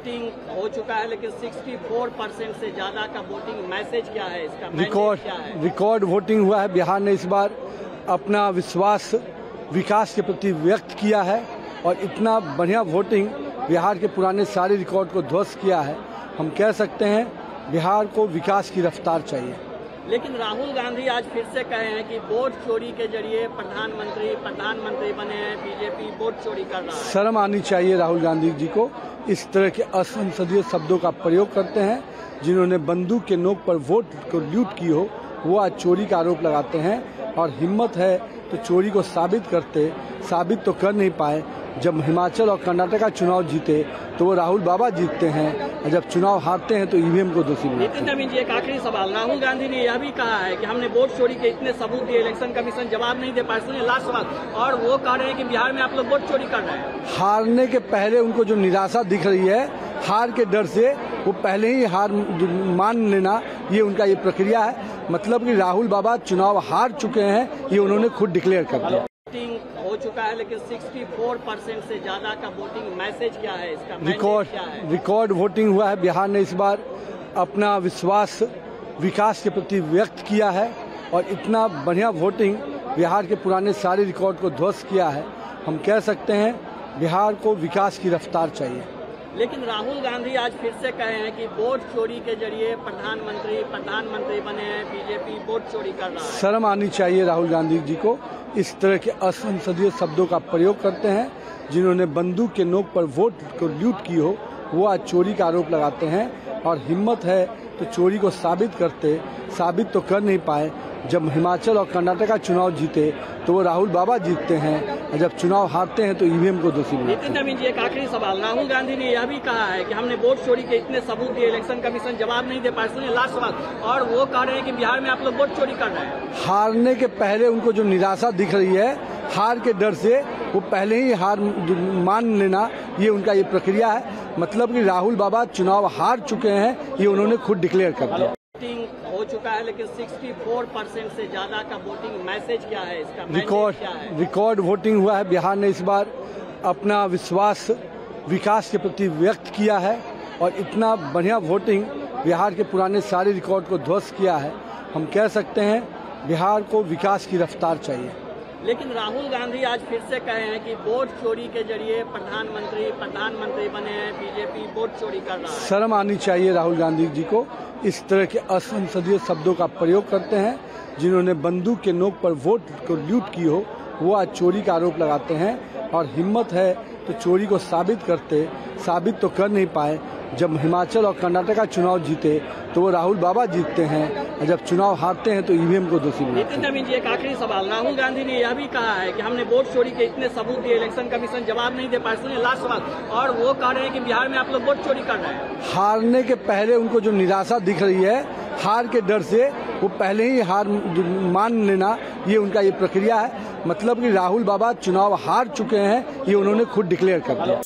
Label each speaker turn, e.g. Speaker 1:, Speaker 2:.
Speaker 1: Voting हो चुका है, लेकिन 64% से ज्यादा का वोटिंग मैसेज क्या है इसका?
Speaker 2: रिकॉर्ड वोटिंग हुआ है। बिहार ने इस बार अपना विश्वास विकास के प्रति व्यक्त किया है और इतना बढ़िया वोटिंग बिहार के पुराने सारे रिकॉर्ड को ध्वस्त किया है। हम कह सकते हैं बिहार को विकास की रफ्तार चाहिए।
Speaker 1: लेकिन राहुल गांधी आज फिर से कहे हैं कि वोट चोरी के जरिए प्रधानमंत्री बने हैं, बीजेपी वोट चोरी कर रहा है।
Speaker 2: शर्म आनी चाहिए राहुल गांधी जी को। इस तरह के असंसदीय शब्दों का प्रयोग करते हैं। जिन्होंने बंदूक के नोक पर वोट को लूट की हो, वो आज चोरी का आरोप लगाते हैं और हिम्मत है तो चोरी को साबित तो कर नहीं पाए। जब हिमाचल और कर्नाटक का चुनाव जीते तो वो राहुल बाबा जीतते हैं, और जब चुनाव हारते हैं तो ईवीएम को दोषी बनाते हैं।
Speaker 1: नितिन नवीन जी, एक आखिरी सवाल। राहुल गांधी ने यह भी कहा है कि हमने वोट चोरी के इतने सबूत दिए, इलेक्शन कमीशन जवाब नहीं दे पाए। सुनिए लास्ट सवाल। और वो कह रहे हैं कि बिहार में आप लोग वोट चोरी कर रहे हैं।
Speaker 2: हारने के पहले उनको जो निराशा दिख रही है, हार के डर से वो पहले ही हार मान लेना, ये उनका ये प्रक्रिया है। मतलब कि राहुल बाबा चुनाव हार चुके हैं, ये उन्होंने खुद डिक्लेयर कर दिया।
Speaker 1: वोटिंग हो चुका है, लेकिन 64% से ज्यादा का वोटिंग मैसेज क्या है इसका?
Speaker 2: रिकॉर्ड वोटिंग हुआ है। बिहार ने इस बार अपना विश्वास विकास के प्रति व्यक्त किया है और इतना बढ़िया वोटिंग बिहार के पुराने सारे रिकॉर्ड को ध्वस्त किया है। हम कह सकते हैं बिहार को विकास की रफ्तार चाहिए।
Speaker 1: लेकिन राहुल गांधी आज फिर से कहे हैं कि वोट चोरी के जरिए प्रधानमंत्री बने हैं, बीजेपी वोट चोरी कर रहा है।
Speaker 2: शर्म आनी चाहिए राहुल गांधी जी को। इस तरह के असंसदीय शब्दों का प्रयोग करते हैं। जिन्होंने बंदूक के नोक पर वोट को लूट की हो, वो आज चोरी का आरोप लगाते हैं और हिम्मत है तो चोरी को साबित तो कर नहीं पाए। जब हिमाचल और कर्नाटक का चुनाव जीते तो वो राहुल बाबा जीतते हैं, और जब चुनाव हारते हैं तो ईवीएम को दोषी बनाते हैं।
Speaker 1: नितिन नवीन जी, एक आखिरी सवाल। राहुल गांधी ने यह भी कहा है कि हमने वोट चोरी के इतने सबूत दिए, इलेक्शन कमीशन जवाब नहीं दे पाए। सुनिए लास्ट सवाल। और वो कह रहे हैं कि बिहार में आप लोग वोट चोरी कर रहे हैं।
Speaker 2: हारने के पहले उनको जो निराशा दिख रही है, हार के डर से वो पहले ही हार मान लेना, ये उनका ये प्रक्रिया है। मतलब कि राहुल बाबा चुनाव हार चुके हैं, ये उन्होंने खुद डिक्लेयर कर दिया।
Speaker 1: वोटिंग हो चुका है, लेकिन 64% से ज्यादा का वोटिंग मैसेज क्या है इसका?
Speaker 2: रिकॉर्ड वोटिंग हुआ है। बिहार ने इस बार अपना विश्वास विकास के प्रति व्यक्त किया है और इतना बढ़िया वोटिंग बिहार के पुराने सारे रिकॉर्ड को ध्वस्त किया है। हम कह सकते हैं बिहार को विकास की रफ्तार चाहिए।
Speaker 1: लेकिन राहुल गांधी आज फिर से कहे हैं कि वोट चोरी के जरिए प्रधानमंत्री बने हैं, बीजेपी वोट चोरी कर रहा है।
Speaker 2: शर्म आनी चाहिए राहुल गांधी जी को। इस तरह के असंसदीय शब्दों का प्रयोग करते हैं। जिन्होंने बंदूक के नोक पर वोट को लूट की हो, वो आज चोरी का आरोप लगाते हैं और हिम्मत है तो चोरी को साबित तो कर नहीं पाए। जब हिमाचल और कर्नाटक का चुनाव जीते तो वो राहुल बाबा जीतते हैं, और जब चुनाव हारते हैं तो ईवीएम को दोषी बनाते हैं।
Speaker 1: नितिन नवीन जी, एक आखिरी सवाल। राहुल गांधी ने यह भी कहा है कि हमने वोट चोरी के इतने सबूत दिए, इलेक्शन कमीशन जवाब नहीं दे पाए। सुनिए लास्ट सवाल। और वो कह रहे हैं कि बिहार में आप लोग वोट चोरी कर रहे हैं।
Speaker 2: हारने के पहले उनको जो निराशा दिख रही है, हार के डर से वो पहले ही हार मान लेना, ये उनका ये प्रक्रिया है। मतलब कि राहुल बाबा चुनाव हार चुके हैं, ये उन्होंने खुद डिक्लेयर कर दिया।